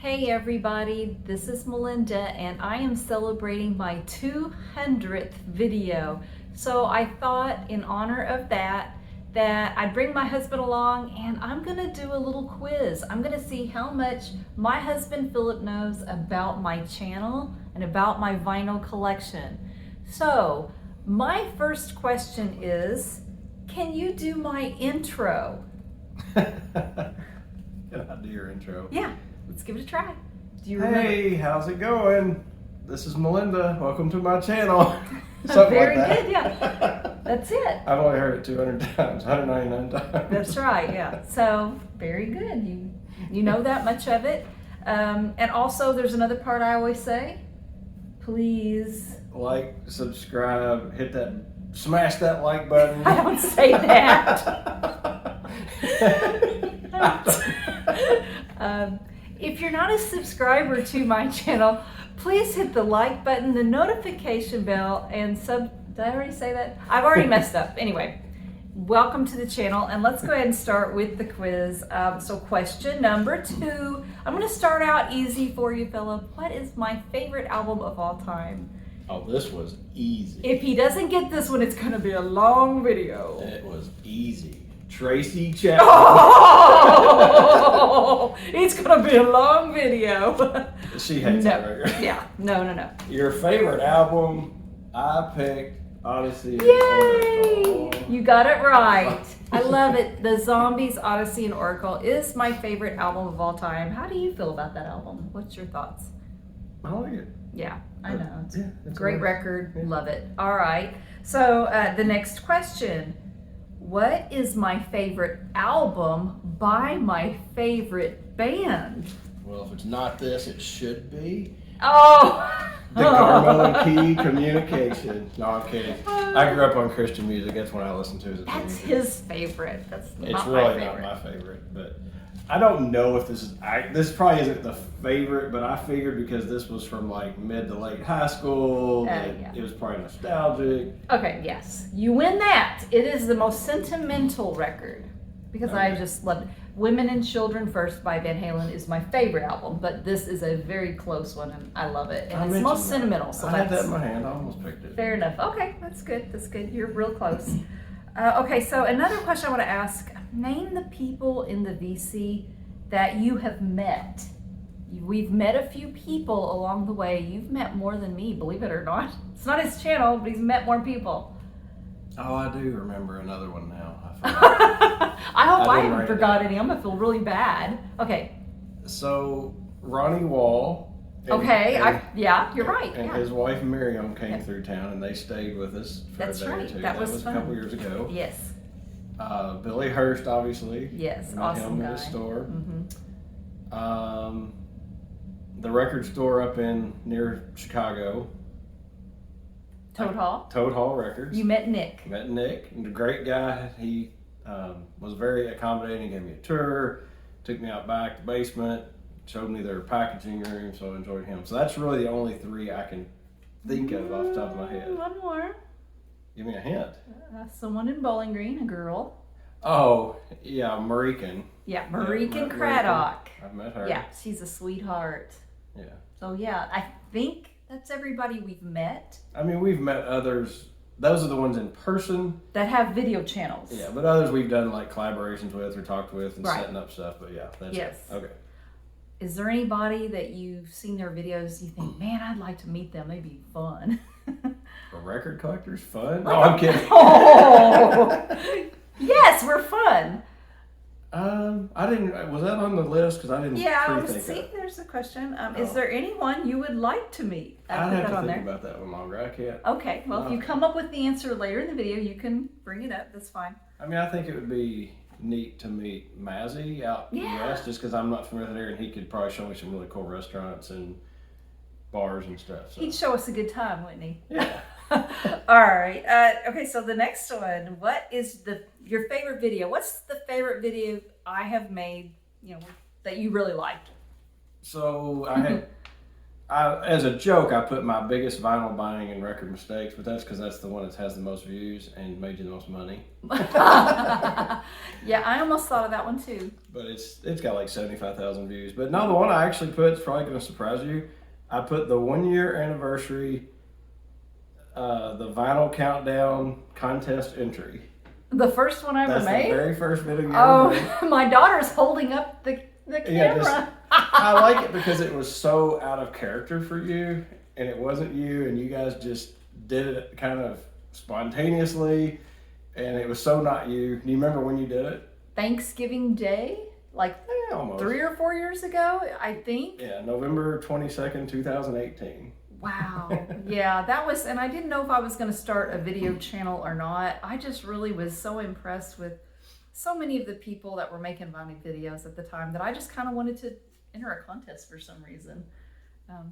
Hey everybody, this is Melinda and I am celebrating my 200th video. So I thought in honor of that I'd bring my husband along and I'm gonna do a little quiz. I'm gonna see how much my husband Philip knows about my channel and about my vinyl collection. So my first question is, can you do my intro? Can I do your intro? Yeah. Let's give it a try. Do you remember? Hey, how's it going? This is Melinda. Welcome to my channel. Something Very like that. good, yeah. That's it. I've only heard it 200 times, 199 times. That's right, yeah. So, very good. You know that much of it. And also, there's another part I always say. Please. Like, subscribe, smash that like button. I don't say that. If you're not a subscriber to my channel, please hit the like button, the notification bell, and did I already say that? I've already messed up. Anyway, welcome to the channel, and let's go ahead and start with the quiz. So question number 2. I'm going to start out easy for you, Philip. What is my favorite album of all time? Oh, this was easy. If he doesn't get this one, it's going to be a long video. It was easy. Tracy Chapman. Oh, it's gonna be a long video. She hates that record. Yeah, no. Your favorite album, I picked Odyssey. Yay! You got it right. I love it. The Zombies, Odyssey, and Oracle is my favorite album of all time. How do you feel about that album? What's your thoughts? I like it. Yeah, I know. It's a great record. Yeah. Love it. All right. So the next question. What is my favorite album by my favorite band? Well, if it's not this, it should be. Oh! The Carmelo Key Communication. No, I'm kidding. I grew up on Christian music. That's what I listened to as a teenager. That's his favorite. That's it's not really my favorite. not my favorite, but I don't know if this probably isn't the favorite, but I figured because this was from like mid to late high school, it was probably nostalgic. Okay, yes. You win that. It is the most sentimental record because I just love it. Women and Children First by Van Halen is my favorite album, but this is a very close one and I love it. And it's most sentimental. So I had that in my hand. I almost picked it. Fair enough. Okay, that's good. That's good. You're real close. Okay, so another question I want to ask. Name the people in the VC that you have met. We've met a few people along the way. You've met more than me, believe it or not. It's not his channel, but he's met more people. Oh, I do remember another one now. I hope I haven't forgot any. I'm going to feel really bad. Okay. So, Ronnie Wall. Okay, you're right. And his wife Miriam came through town and they stayed with us for a day or two. That was fun. A couple years ago. Yes. Billy Hurst, obviously. Yes, awesome guy. Him at his store. Mm-hmm. The record store up near Chicago. Toad Hall. Toad Hall Records. You met Nick. Met Nick, a great guy. He was very accommodating. Gave me a tour, took me out back to the basement, showed me their packaging room, so I enjoyed him. So that's really the only 3 I can think of off the top of my head. One more. Give me a hint. Someone in Bowling Green, a girl. Oh, yeah, Marican. Yeah, Marican Craddock. I've met her. Yeah, she's a sweetheart. Yeah. So yeah, I think that's everybody we've met. I mean, we've met others. Those are the ones in person. That have video channels. Yeah, but others we've done like collaborations with or talked with and setting up stuff. But yeah, that's it. Okay. Is there anybody that you've seen their videos you think, man, I'd like to meet them. They'd be fun. For record collectors, fun? No, I'm kidding. Oh, yes, we're fun. I didn't. Was that on the list? Because I didn't. Yeah. See, there's a question. Is there anyone you would like to meet? I'd have to think about that one longer. I can't. Okay. Well, if you come up with the answer later in the video, you can bring it up. That's fine. I mean, I think it would be neat to meet Mazzy out west, just because I'm not familiar with there, and he could probably show me some really cool restaurants and bars and stuff. So. He'd show us a good time, wouldn't he? Yeah. All right. Okay, so the next one. What is your favorite video? What's the favorite video I have made, that you really liked? So I had as a joke, I put my biggest vinyl buying and record mistakes, but that's because that's the one that has the most views and made you the most money. Yeah, I almost thought of that one too. But it's got like 75,000 views. But no, the one I actually put is probably going to surprise you. I put the 1 year anniversary, the vinyl countdown contest entry. The first one I ever That's made? the very first video you ever made. Oh, my daughter's holding up the camera. I like it because it was so out of character for you, and it wasn't you, and you guys just did it kind of spontaneously, and it was so not you. Do you remember when you did it? Thanksgiving Day? Like Almost. 3 or 4 years ago, I think. Yeah, November 22nd, 2018. Wow. Yeah, that was, and I didn't know if I was going to start a video channel or not. I just really was so impressed with so many of the people that were making vinyl videos at the time that I just kind of wanted to enter a contest for some reason.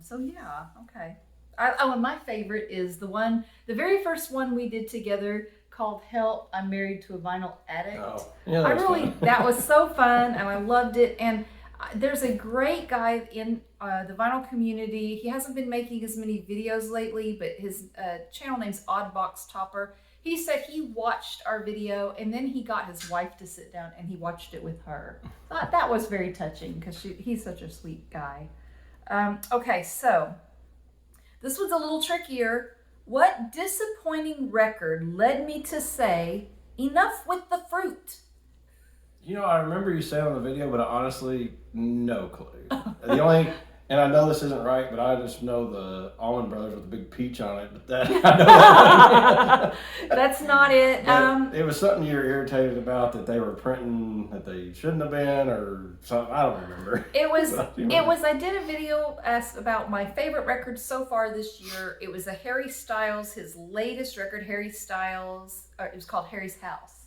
So yeah, okay. And my favorite is the very first one we did together called "Help, I'm Married to a Vinyl Addict." Oh, yeah, that was so fun, and I loved it. And there's a great guy in the vinyl community. He hasn't been making as many videos lately, but his channel name's Oddbox Topper. He said he watched our video and then he got his wife to sit down and he watched it with her. That was very touching because he's such a sweet guy. Okay, so this was a little trickier. What disappointing record led me to say, enough with the fruit? You know, I remember you saying on the video, but I honestly, no clue. The only, and I know this isn't right, but I just know the Allman Brothers with the big peach on it. But that, I know that's not it. It was something you were irritated about that they were printing that they shouldn't have been, or something. I don't remember. It was. I did a video about my favorite records so far this year. It was a Harry Styles, his latest record, Harry Styles. It was called Harry's House.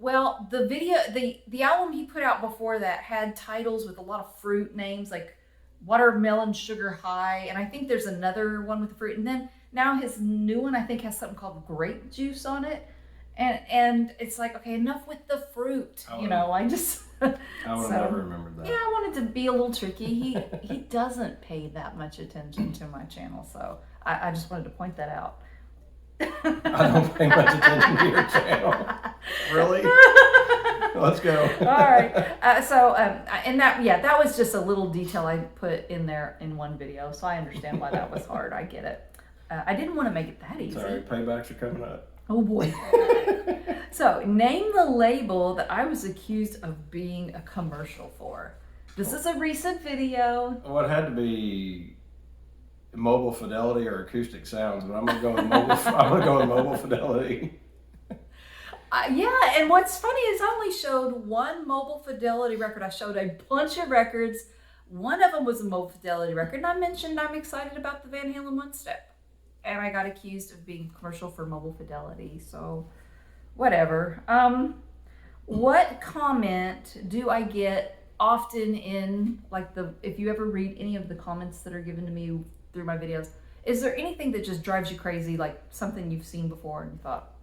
Well, the album he put out before that had titles with a lot of fruit names like Watermelon Sugar High, and I think there's another one with fruit. And then now his new one I think has something called Grape Juice on it, and it's like, okay, enough with the fruit. I would have never remembered that. Yeah, I wanted to be a little tricky. He doesn't pay that much attention to my channel, so I just wanted to point that out. I don't pay much attention to your channel. Really? Let's go. All right. And that was just a little detail I put in there in one video, so I understand why that was hard. I get it. I didn't want to make it that easy. Sorry, paybacks are coming up. Oh boy. So, name the label that I was accused of being a commercial for. This is a recent video. Well, it had to be Mobile Fidelity or Acoustic Sounds, but I'm gonna go with Mobile Fidelity. Yeah, and what's funny is I only showed one Mobile Fidelity record. I showed a bunch of records. One of them was a Mobile Fidelity record, and I mentioned I'm excited about the Van Halen One Step, and I got accused of being commercial for Mobile Fidelity. So, whatever. What comment do I get often in if you ever read any of the comments that are given to me through my videos? Is there anything that just drives you crazy, like something you've seen before and you thought,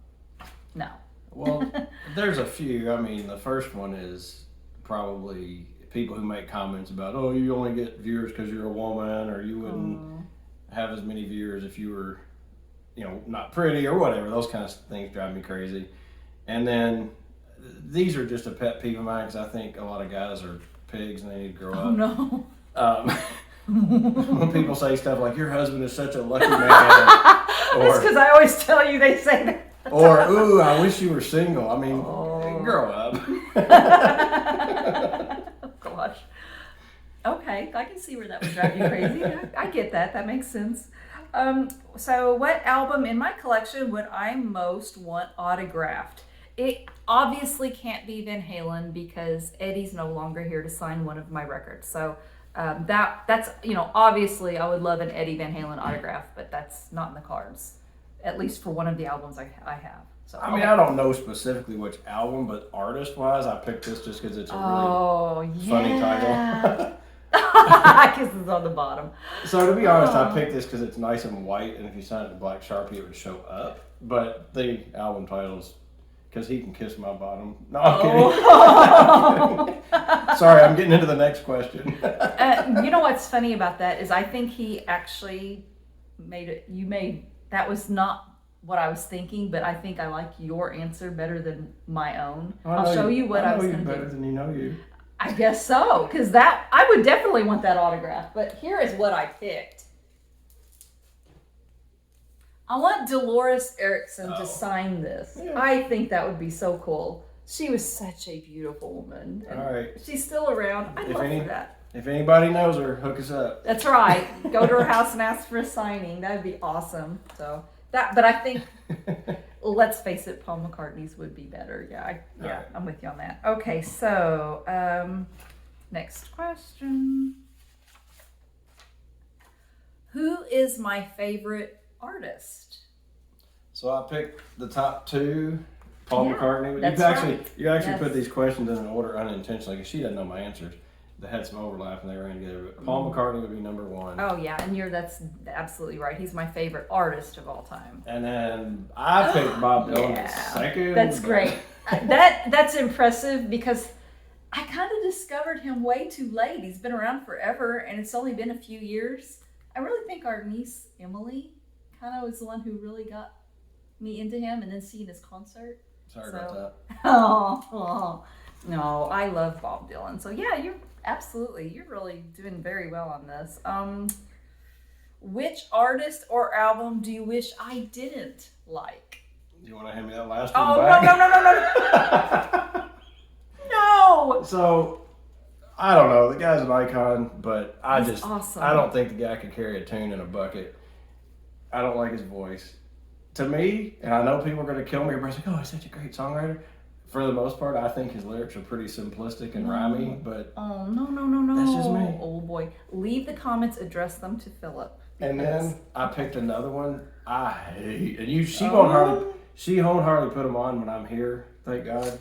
no? Well, there's a few. I mean, the first one is probably people who make comments about, oh, you only get viewers because you're a woman, or you wouldn't have as many viewers if you were, not pretty or whatever. Those kind of things drive me crazy. And then these are just a pet peeve of mine because I think a lot of guys are pigs and they need to grow up. Oh, no. When people say stuff like, your husband is such a lucky man. That's because I always tell you they say that. Or, ooh, I wish you were single. I mean, grow up. Oh, gosh. Okay, I can see where that would drive you crazy. I get that. That makes sense. So what album in my collection would I most want autographed? It obviously can't be Van Halen because Eddie's no longer here to sign one of my records. So that's obviously I would love an Eddie Van Halen autograph, but that's not in the cards, at least for one of the albums I have. So I mean, I don't know specifically which album, but artist-wise, I picked this just because it's a really funny title. Because it's on the bottom. So to be honest, I picked this because it's nice and white, and if you sign it in black Sharpie, it would show up. But the album titles, because he can kiss my bottom. No, I'm kidding. Sorry, I'm getting into the next question. You know what's funny about that is I think he actually that was not what I was thinking, but I think I like your answer better than my own. I'll show you what I was going to do. better than you know you. I guess so, because I would definitely want that autograph, but here is what I picked. I want Dolores Erickson to sign this. Yeah. I think that would be so cool. She was such a beautiful woman. All right. She's still around. I'd love that. If anybody knows her, hook us up. That's right. Go to her house and ask for a signing. That'd be awesome. But I think, let's face it, Paul McCartney's would be better. Yeah, right. I'm with you on that. Okay, so next question. Who is my favorite artist? So I picked the top two. Paul McCartney. You actually put these questions in an order unintentionally because she doesn't know my answers. They had some overlap and they ran together. But Paul McCartney would be number one. Oh yeah, and that's absolutely right. He's my favorite artist of all time. And then I picked Bob Dylan second. That's great. That's impressive because I kind of discovered him way too late. He's been around forever, and it's only been a few years. I really think our niece Emily kind of was the one who really got me into him, and then seeing his concert. Sorry about that. Oh, no, I love Bob Dylan. So yeah, you're really doing very well on this. Which artist or album do you wish I didn't like? Do you want to hand me that last one back? No. No. So, I don't know. The guy's an icon, but He's awesome. I don't think the guy could carry a tune in a bucket. I don't like his voice. To me, and I know people are going to kill me, everybody's like, oh, he's such a great songwriter. For the most part, I think his lyrics are pretty simplistic and rhymey, but... Oh, no. That's just me. Oh, boy. Leave the comments, address them to Philip. And then I picked another one I hate. And she won't hardly put them on when I'm here, thank God.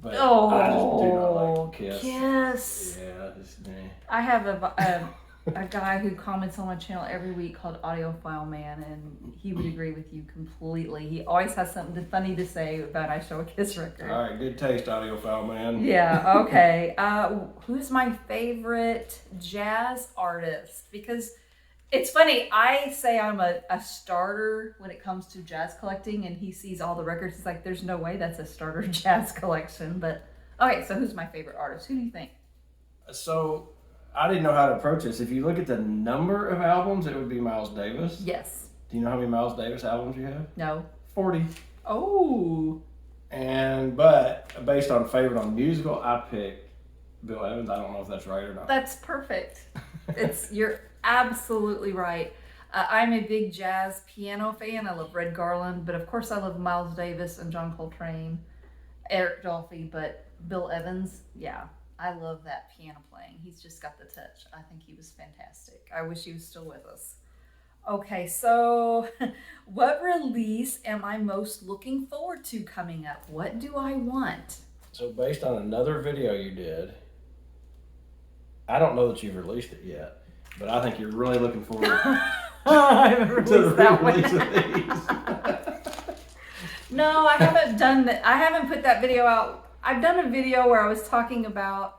But I just do not like Kiss. Kiss. Yeah, it's me. I have a guy who comments on my channel every week called Audiophile Man, and he would agree with you completely. He always has something funny to say about I show a Kiss record. All right, good taste, Audiophile Man. Yeah, okay. Who's my favorite jazz artist? Because it's funny, I say I'm a starter when it comes to jazz collecting, and he sees all the records. He's like, there's no way that's a starter jazz collection. But, okay, so who's my favorite artist? Who do you think? So, I didn't know how to approach this. If you look at the number of albums, it would be Miles Davis. Yes. Do you know how many Miles Davis albums you have? No. 40. Oh. But based on favorite on musical, I picked Bill Evans. I don't know if that's right or not. That's perfect. You're absolutely right. I'm a big jazz piano fan. I love Red Garland, but of course I love Miles Davis and John Coltrane, Eric Dolphy, but Bill Evans, yeah, I love that piano playing. He's just got the touch. I think he was fantastic. I wish he was still with us. Okay, so what release am I most looking forward to coming up? What do I want? So based on another video you did, I don't know that you've released it yet, but I think you're really looking forward I haven't released that release one. of these. No, I haven't done that. I haven't put that video out. I've done a video where I was talking about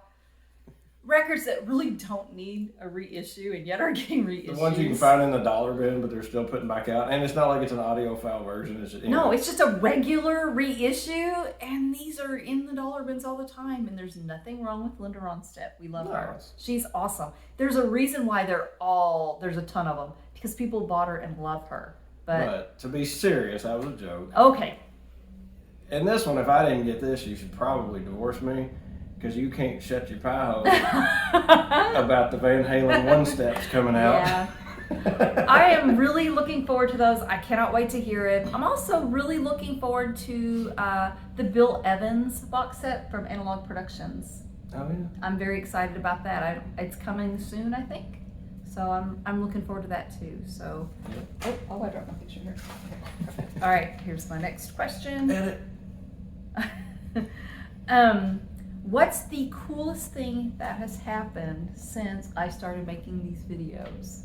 records that really don't need a reissue and yet are getting reissued. The ones you can find in the dollar bin, but they're still putting back out. And it's not like it's an audiophile version. No, it's just a regular reissue, and these are in the dollar bins all the time. And there's nothing wrong with Linda Ronstadt. We love her. She's awesome. There's a reason why there's a ton of them, because people bought her and love her. But to be serious, that was a joke. Okay. And this one, if I didn't get this, you should probably divorce me. Because you can't shut your pie hole about the Van Halen one steps coming out. Yeah. I am really looking forward to those. I cannot wait to hear it. I'm also really looking forward to the Bill Evans box set from Analog Productions. Oh yeah. I'm very excited about that. It's coming soon, I think. So I'm looking forward to that too. So, oh, I dropped my picture here. All right, here's my next question. Edit. What's the coolest thing that has happened since I started making these videos?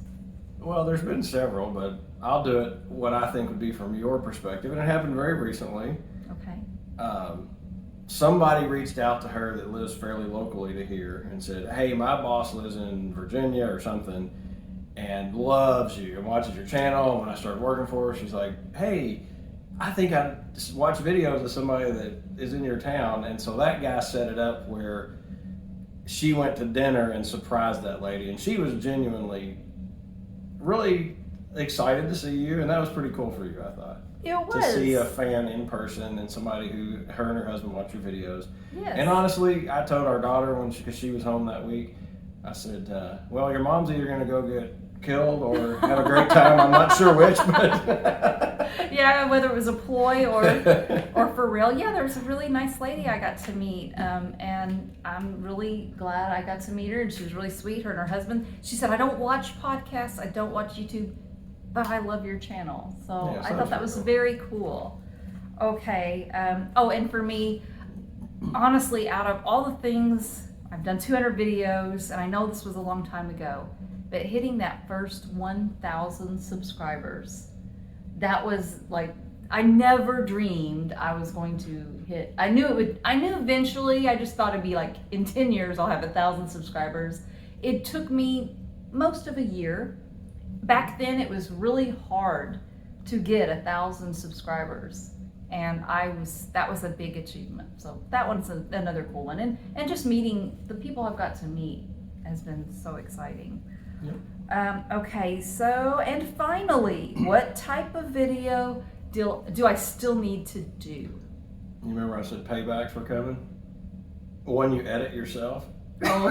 Well, there's been several, but I'll do it what I think would be from your perspective, and it happened very recently. Okay. somebody reached out to her that lives fairly locally to here and said, hey, my boss lives in Virginia or something and loves you and watches your channel. When I started working for her, she's like, hey, I think I watch videos of somebody that is in your town. And so that guy set it up where she went to dinner and surprised that lady. And she was genuinely really excited to see you. And that was pretty cool for you, I thought. It was. To see a fan in person and somebody who her and her husband watch your videos. Yes. And honestly, I told our daughter because she was home that week, I said, well, your mom's either going to go get killed or have a great time. I'm not sure which, but yeah, whether it was a ploy or for real. Yeah, there was a really nice lady I got to meet, and I'm really glad I got to meet her. And she was really sweet. Her and her husband. She said, I don't watch podcasts, I don't watch YouTube, but I love your channel. So Yeah, I thought that was very cool. Okay. Oh, and for me, honestly, out of all the things, I've done 200 videos, and I know this was a long time ago, but hitting that first 1,000 subscribers, that was like, I never dreamed I was going to hit. I knew eventually, I just thought it'd be like in 10 years I'll have 1,000 subscribers. It took me most of a year. Back then it was really hard to get 1,000 subscribers, and that was a big achievement. So that one's another cool one. And just meeting the people I've got to meet has been so exciting. Yep. Okay, so, and finally, what type of video do I still need to do? You remember I said paybacks were coming? One you edit yourself? Oh,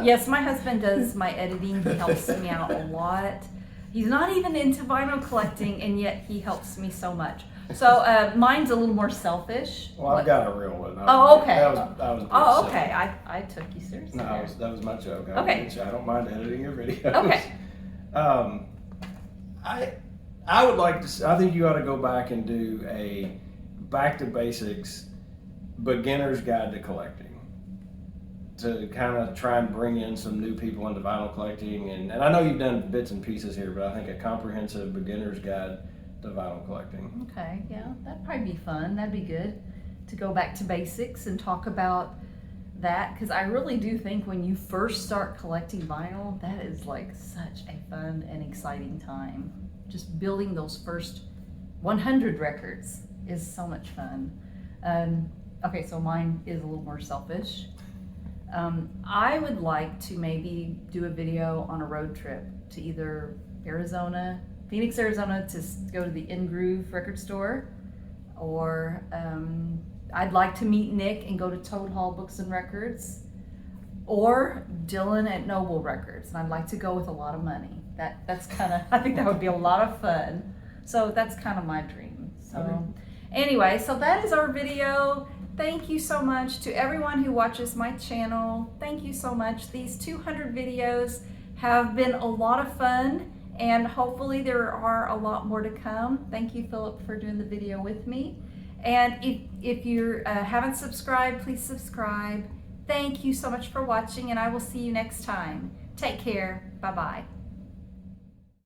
yes, my husband does my editing. He helps me out a lot. He's not even into vinyl collecting, and yet he helps me so much. So mine's a little more selfish. Well, I've got a real one. Oh, okay. That was Oh, okay. I took you seriously. No, that was my joke. Okay. I don't mind editing your videos. Okay. I would like to. I think you ought to go back and do a back to basics beginner's guide to collecting, to kind of try and bring in some new people into vinyl collecting. And I know you've done bits and pieces here, but I think a comprehensive beginner's guide to vinyl collecting. Okay, yeah, that'd probably be fun. That'd be good to go back to basics and talk about that, because I really do think when you first start collecting vinyl, that is like such a fun and exciting time. Just building those first 100 records is so much fun. Okay, so mine is a little more selfish. I would like to maybe do a video on a road trip to either Phoenix, Arizona, to go to the In Groove record store, or I'd like to meet Nick and go to Toad Hall Books and Records, or Dylan at Noble Records, and I'd like to go with a lot of money. That's kind of, I think that would be a lot of fun. So that's kind of my dream. So anyway, so that is our video. Thank you so much to everyone who watches my channel. Thank you so much. These 200 videos have been a lot of fun, and hopefully there are a lot more to come. Thank you, Philip, for doing the video with me. And if you haven't subscribed, please subscribe. Thank you so much for watching, and I will see you next time. Take care. Bye-bye.